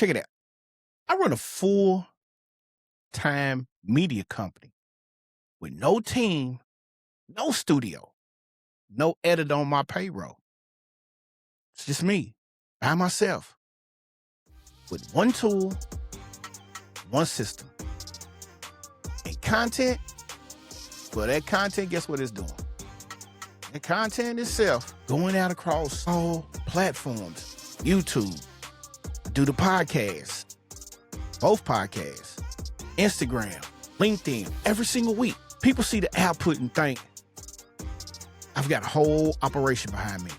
Check it out. I run a full-time media company with no team, no studio, no editor on my payroll. It's just me, by myself, with one tool, one system. And content, well, that content, guess what it's doing? The content itself going out across all platforms. YouTube, do the podcast, both podcasts, Instagram, LinkedIn, every single week. People see the output and think, I've got a whole operation behind me.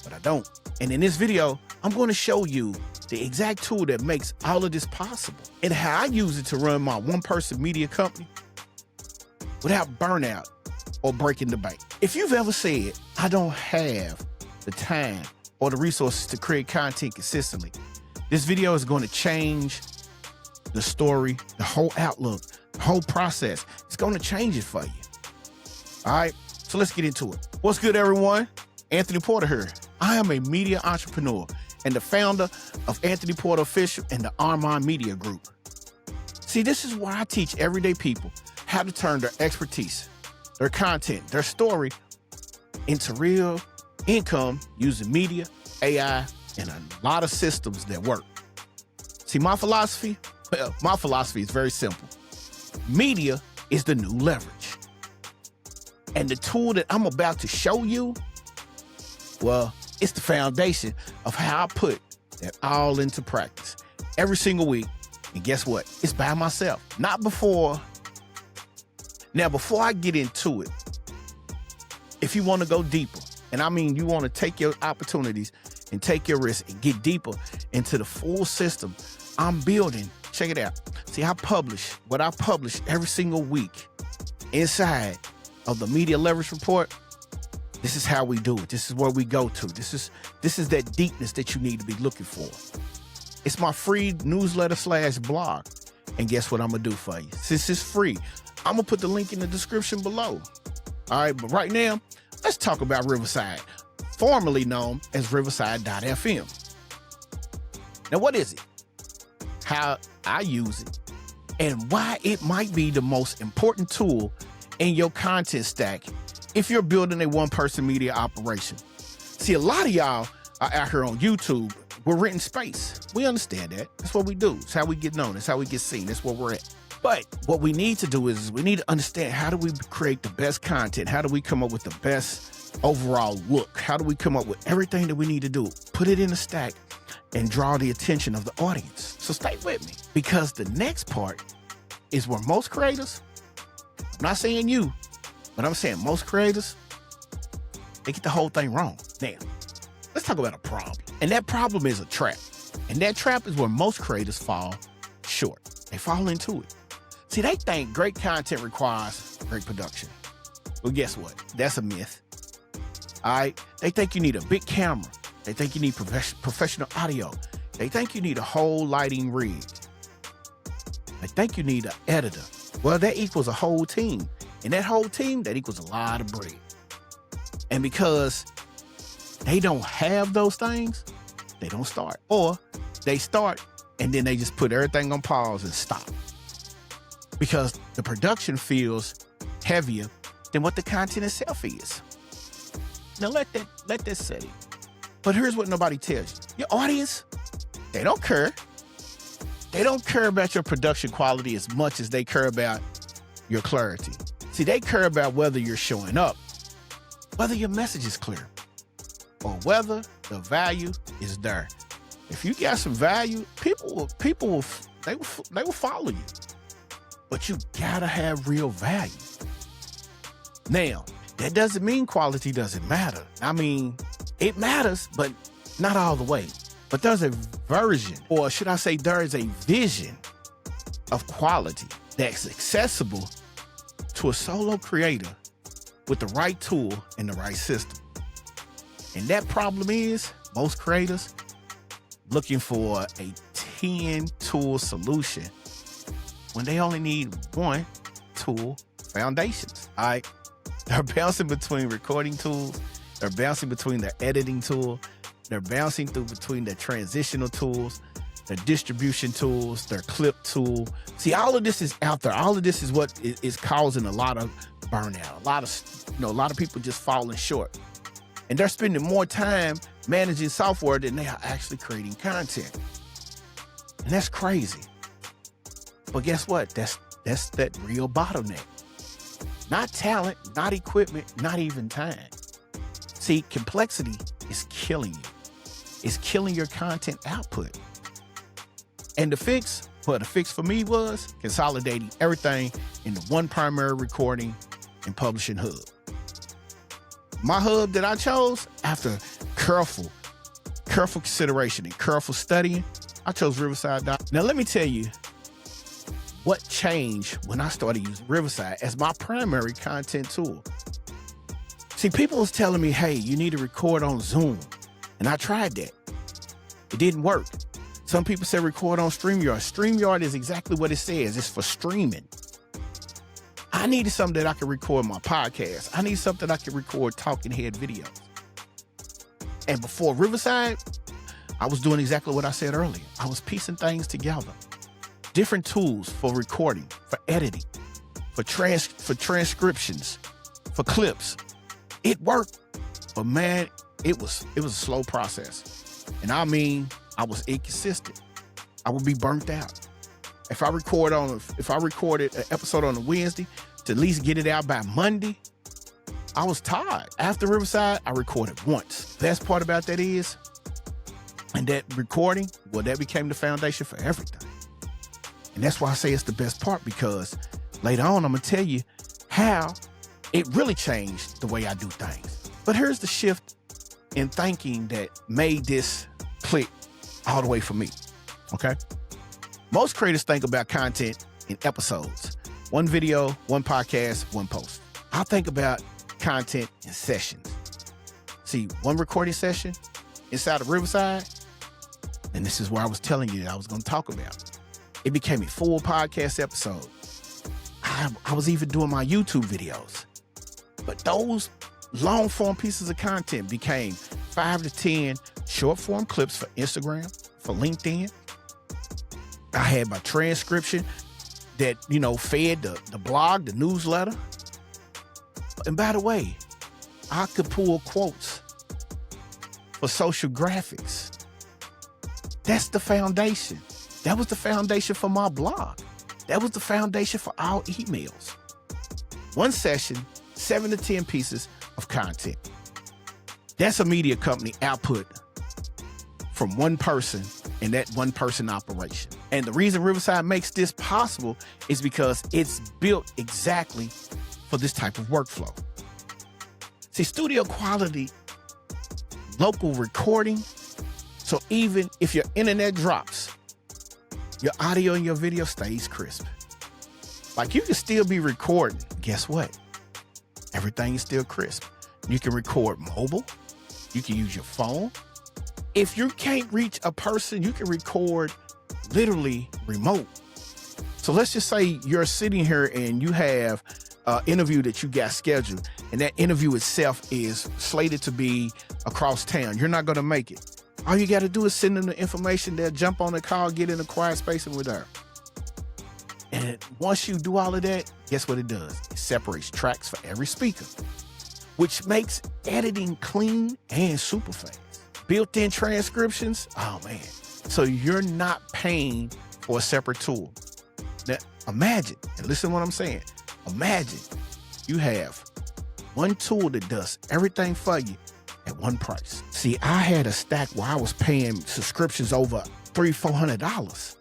But I don't. And in this video, I'm going to show you the exact tool that makes all of this possible and how I use it to run my one-person media company without burnout or breaking the bank. If you've ever said, I don't have the time or the resources to create content consistently, this video is going to change the story, the whole outlook, the whole process. It's going to change it for you. All right, so let's get into it. What's good, everyone? Anthony Porter here. I am a media entrepreneur and the founder of Anthony Porter Official and the Armand Media Group. See, this is where I teach everyday people how to turn their expertise, their content, their story into real income using media, AI, and a lot of systems that work. See, my philosophy is very simple. Media is the new leverage. And the tool that I'm about to show you, well, it's the foundation of how I put that all into practice every single week. And guess what? It's by myself, not before. Now, before I get into it, if you want to go deeper, and I mean you want to take your opportunities and take your risks and get deeper into the full system I'm building, check it out. See, I publish what I publish every single week inside of the Media Leverage Report. This is how we do it. This is where we go to. This is that deepness that you need to be looking for. It's my free newsletter / blog. And guess what I'm going to do for you? Since it's free, I'm going to put the link in the description below. All right, but right now, let's talk about Riverside, formerly known as Riverside.fm. Now, what is it? How I use it, and why it might be the most important tool in your content stack if you're building a one-person media operation. See, a lot of y'all are out here on YouTube. We're renting space. We understand that. That's what we do. It's how we get known. It's how we get seen. That's where we're at. But what we need to do is we need to understand, how do we create the best content? How do we come up with the best overall look? How do we come up with everything that we need to do? Put it in a stack and draw the attention of the audience. So stay with me, because the next part is where most creators, I'm not saying you, but I'm saying most creators, they get the whole thing wrong. Now, let's talk about a problem. And that problem is a trap. And that trap is where most creators fall short. They fall into it. See, they think great content requires great production. Well, guess what? That's a myth. All right? They think you need a big camera. They think you need professional audio. They think you need a whole lighting rig. They think you need an editor. Well, that equals a whole team. And that whole team, that equals a lot of bread. And because they don't have those things, they don't start. Or they start and then they just put everything on pause and stop. Because the production feels heavier than what the content itself is. Now let that set in. But here's what nobody tells you. Your audience, they don't care. They don't care about your production quality as much as they care about your clarity. See, they care about whether you're showing up, whether your message is clear, or whether the value is there. If you got some value, people will follow you. But you gotta have real value. Now, that doesn't mean quality doesn't matter. I mean, it matters, but not all the way. But there's a version, or should I say there is a vision of quality that's accessible to a solo creator with the right tool and the right system. And that problem is most creators looking for a 10-tool solution when they only need one tool, foundations. All right? They're bouncing between recording tools. They're bouncing between their editing tool. They're bouncing through between their transitional tools, their distribution tools, their clip tool. See, all of this is out there. All of this is what is causing a lot of burnout. A lot of people just falling short. And they're spending more time managing software than they are actually creating content. And that's crazy. But guess what? That's that real bottleneck. Not talent, not equipment, not even time. See, complexity is killing you. It's killing your content output. And the fix for me was consolidating everything into one primary recording and publishing hub. My hub that I chose, after careful consideration and careful studying, I chose Riverside. Now, let me tell you what changed when I started using Riverside as my primary content tool. See, people was telling me, hey, you need to record on Zoom. And I tried that. It didn't work. Some people said record on StreamYard. StreamYard is exactly what it says. It's for streaming. I needed something that I could record my podcast. I need something that I could record talking head videos. And before Riverside, I was doing exactly what I said earlier. I was piecing things together. Different tools for recording, for editing, for transcriptions, for clips. It worked, but man, it was a slow process. And I mean, I was inconsistent. I would be burnt out. If I recorded an episode on a Wednesday to at least get it out by Monday, I was tired. After Riverside, I recorded once. Best part about that is, and that recording, well, that became the foundation for everything. And that's why I say it's the best part, because later on, I'm going to tell you how it really changed the way I do things. But here's the shift in thinking that made this click all the way for me, okay? Most creators think about content in episodes. One video, one podcast, one post. I think about content in sessions. See, one recording session inside of Riverside, and this is where I was telling you that I was going to talk about. It became a full podcast episode. I was even doing my YouTube videos. But those long form pieces of content became 5 to 10 short form clips for Instagram, for LinkedIn. I had my transcription that, fed the blog, the newsletter. And by the way, I could pull quotes for social graphics. That's the foundation. That was the foundation for my blog. That was the foundation for our emails. One session, 7 to 10 pieces of content. That's a media company output from one person in that one person operation. And the reason Riverside makes this possible is because it's built exactly for this type of workflow. See, studio quality, local recording. So even if your internet drops, your audio and your video stays crisp. Like, you can still be recording. Guess what? Everything is still crisp. You can record mobile. You can use your phone. If you can't reach a person, you can record literally remote. So let's just say you're sitting here and you have an interview that you got scheduled, and that interview itself is slated to be across town. You're not going to make it. All you got to do is send them the information. They'll jump on the call, get in a quiet space, and we're there. And once you do all of that, guess what it does? It separates tracks for every speaker, which makes editing clean and super fast. Built-in transcriptions, oh man. So you're not paying for a separate tool. Now, imagine, and listen to what I'm saying. Imagine you have one tool that does everything for you at one price. See, I had a stack where I was paying subscriptions over $300-400.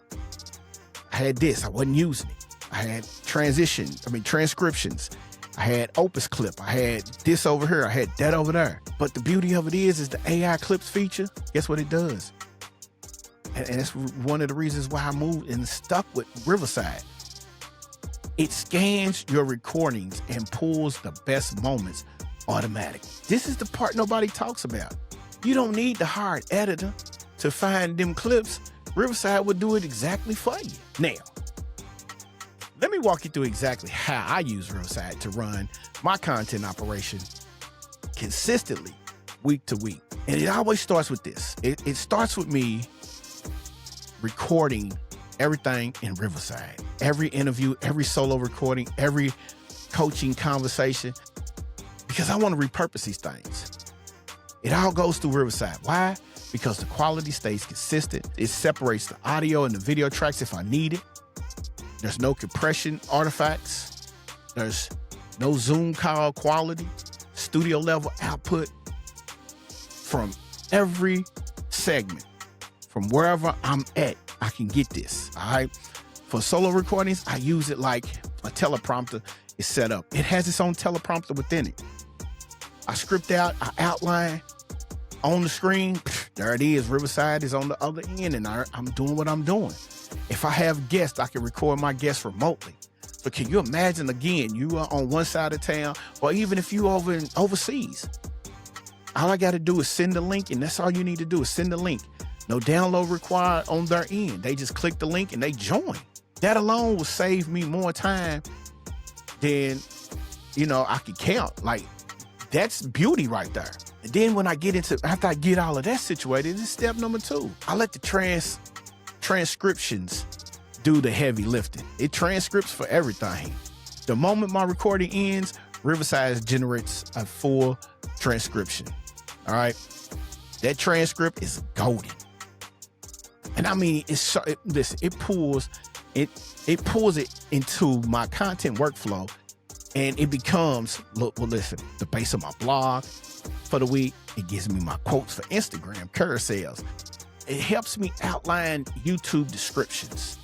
I had this, I wasn't using it. I had transcriptions. I had Opus Clip. I had this over here. I had that over there. But the beauty of it is the AI clips feature. Guess what it does? And that's one of the reasons why I moved and stuck with Riverside. It scans your recordings and pulls the best moments automatic. This is the part nobody talks about. You don't need to hire an editor to find them clips. Riverside will do it exactly for you. Now, let me walk you through exactly how I use Riverside to run my content operation consistently week to week. And it always starts with this. It starts with me recording everything in Riverside. Every interview, every solo recording, every coaching conversation, because I want to repurpose these things. It all goes through Riverside. Why? Because the quality stays consistent. It separates the audio and the video tracks if I need it. There's no compression artifacts. There's no Zoom call quality, studio level output from every segment. From wherever I'm at, I can get this, all right? For solo recordings, I use it like a teleprompter is set up. It has its own teleprompter within it. I script out, I outline on the screen. There it is. Riverside is on the other end, and I'm doing what I'm doing. If I have guests, I can record my guests remotely. So can you imagine, again, you are on one side of town, or even if you overseas, all I got to do is send the link, and that's all you need to do is send the link. No download required on their end. They just click the link and they join. That alone will save me more time than, I could count. Like, that's beauty right there. And then when after I get all of that situated, it's step number 2. I let the transcriptions do the heavy lifting. It transcripts for everything. The moment my recording ends, Riverside generates a full transcription. All right. That transcript is golden. And I mean, it pulls it into my content workflow, and it becomes, the base of my blog for the week. It gives me my quotes for Instagram carousels. It helps me outline YouTube descriptions,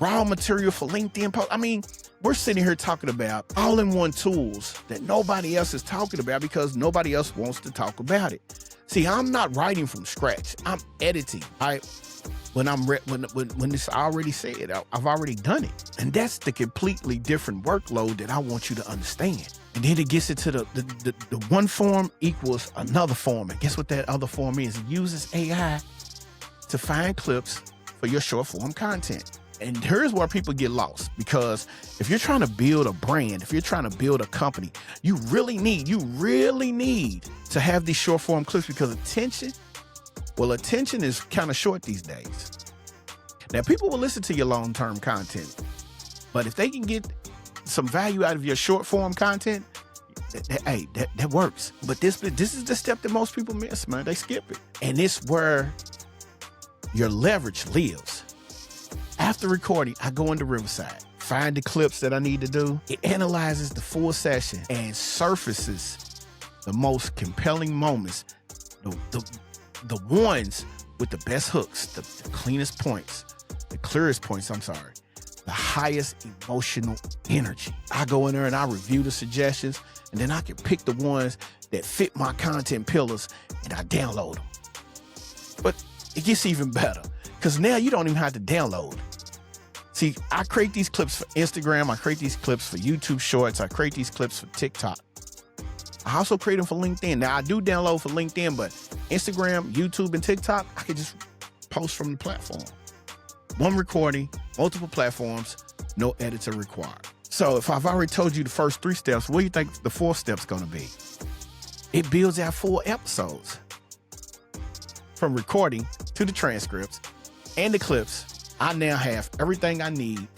raw material for LinkedIn posts. I mean, we're sitting here talking about all-in-one tools that nobody else is talking about because nobody else wants to talk about it. See, I'm not writing from scratch. I'm editing. When it's already said, I've already done it. And that's the completely different workload that I want you to understand. And then it gets into the one form equals another form. And guess what that other form is? It uses AI to find clips for your short form content. And here's where people get lost, because if you're trying to build a brand, if you're trying to build a company, you really need to have these short form clips, because attention is kind of short these days. Now, people will listen to your long-term content, but if they can get some value out of your short form content, that works. But this is the step that most people miss, man. They skip it. And it's where your leverage lives. After recording, I go into Riverside, find the clips that I need to do. It analyzes the full session and surfaces the most compelling moments, the ones with the best hooks, the cleanest points, the clearest points, the highest emotional energy. I go in there and I review the suggestions, and then I can pick the ones that fit my content pillars, and I download them. But it gets even better, because now you don't even have to download. See, I create these clips for Instagram. I create these clips for YouTube Shorts. I create these clips for TikTok. I also create them for LinkedIn. Now, I do download for LinkedIn, but Instagram, YouTube, and TikTok, I can just post from the platform. One recording, multiple platforms, no editor required. So if I've already told you the first 3 steps, what do you think the 4th step's going to be? It builds out 4 episodes. From recording to the transcripts and the clips, I now have everything I need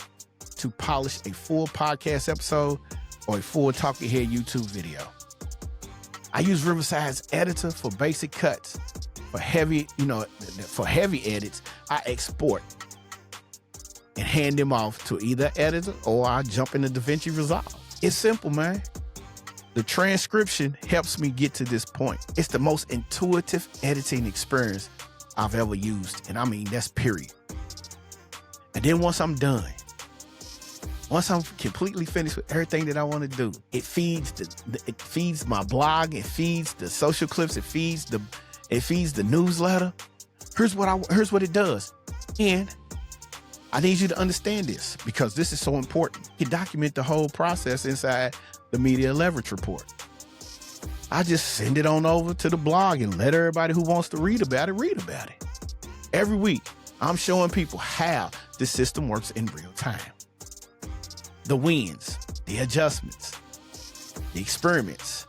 to polish a full podcast episode or a full Talking Head YouTube video. I use Riverside's editor for basic cuts. For heavy edits, I export and hand them off to either editor, or I jump into DaVinci Resolve. It's simple, man. The transcription helps me get to this point. It's the most intuitive editing experience I've ever used. And I mean, that's period. And then once I'm done, once I'm completely finished with everything that I want to do, it feeds it feeds my blog, it feeds the social clips, it feeds the newsletter. Here's what it does. And I need you to understand this, because this is so important. You document the whole process inside the Media Leverage Report. I just send it on over to the blog and let everybody who wants to read about it. Every week, I'm showing people how this system works in real time. The wins, the adjustments, the experiments,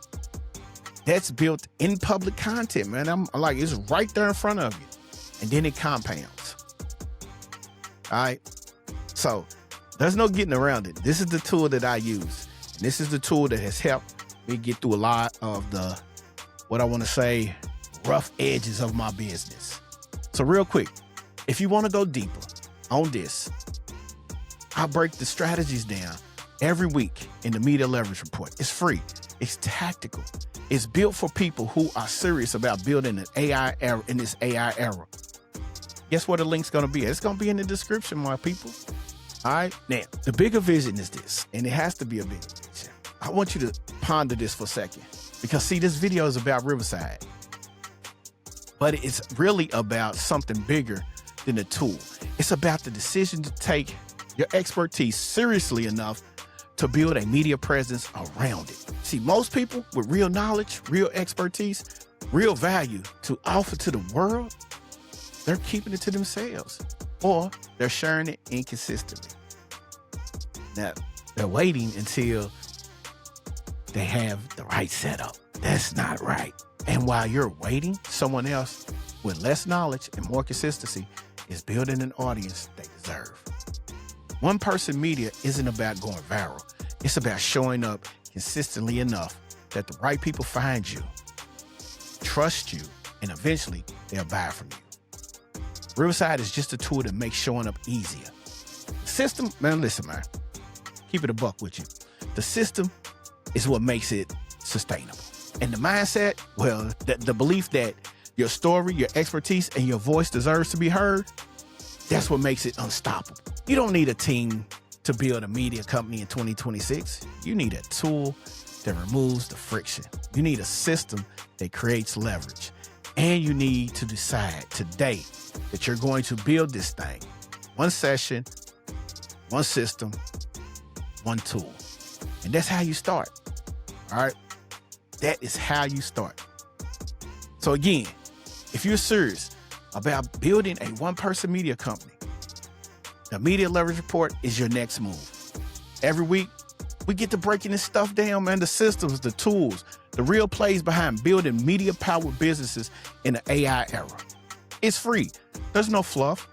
That's built in public content, man. I'm like, it's right there in front of you. And then it compounds. All right. So there's no getting around it. This is the tool that I use. And this is the tool that has helped me get through a lot of the, what I want to say, rough edges of my business. So real quick, if you want to go deeper on this, I'll break the strategies down every week in the Media Leverage Report. It's free. It's tactical. It's built for people who are serious about building an AI era in this AI era. Guess where the link's going to be? It's going to be in the description, my people. All right. Now, the bigger vision is this, and it has to be a bigger vision. I want you to ponder this for a second because, see, this video is about Riverside, but it's really about something bigger than a tool. It's about the decision to take your expertise seriously enough to build a media presence around it. See, most people with real knowledge, real expertise, real value to offer to the world, they're keeping it to themselves or they're sharing it inconsistently. Now, they're waiting until they have the right setup. That's not right. And while you're waiting, someone else with less knowledge and more consistency is building an audience they deserve. One person media isn't about going viral. It's about showing up consistently enough that the right people find you, trust you, and eventually they'll buy from you. Riverside is just a tool that makes showing up easier. The system, man, listen, man, keep it a buck with you. The system is what makes it sustainable. And the mindset, well, the belief that your story, your expertise, and your voice deserves to be heard, that's what makes it unstoppable. You don't need a team to build a media company in 2026. You need a tool that removes the friction. You need a system that creates leverage. And you need to decide today that you're going to build this thing. One session, one system, one tool. And that's how you start. All right? That is how you start. So again, if you're serious about building a one-person media company, the Media Leverage Report is your next move. Every week, we get to breaking this stuff down, man. The systems, the tools, the real plays behind building media-powered businesses in the AI era. It's free. There's no fluff.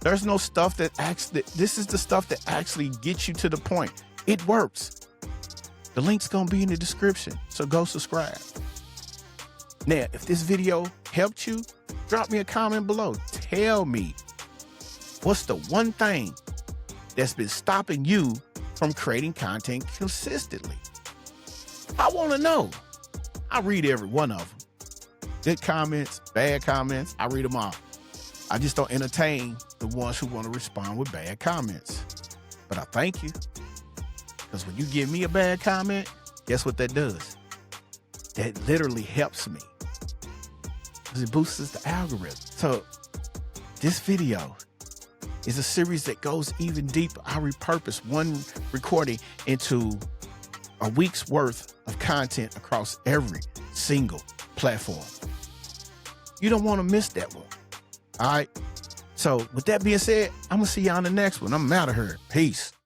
There's no stuff that actually, this is the stuff that actually gets you to the point. It works. The link's gonna be in the description, so go subscribe. Now, if this video helped you, drop me a comment below. Tell me, what's the one thing that's been stopping you from creating content consistently? I wanna know. I read every one of them. Good comments, bad comments, I read them all. I just don't entertain the ones who wanna respond with bad comments. But I thank you. Because when you give me a bad comment, guess what that does? That literally helps me. Because it boosts the algorithm. So this video is a series that goes even deeper. I repurpose one recording into a week's worth of content across every single platform. You don't want to miss that one. All right. So with that being said, I'm going to see you on the next one. I'm out of here. Peace.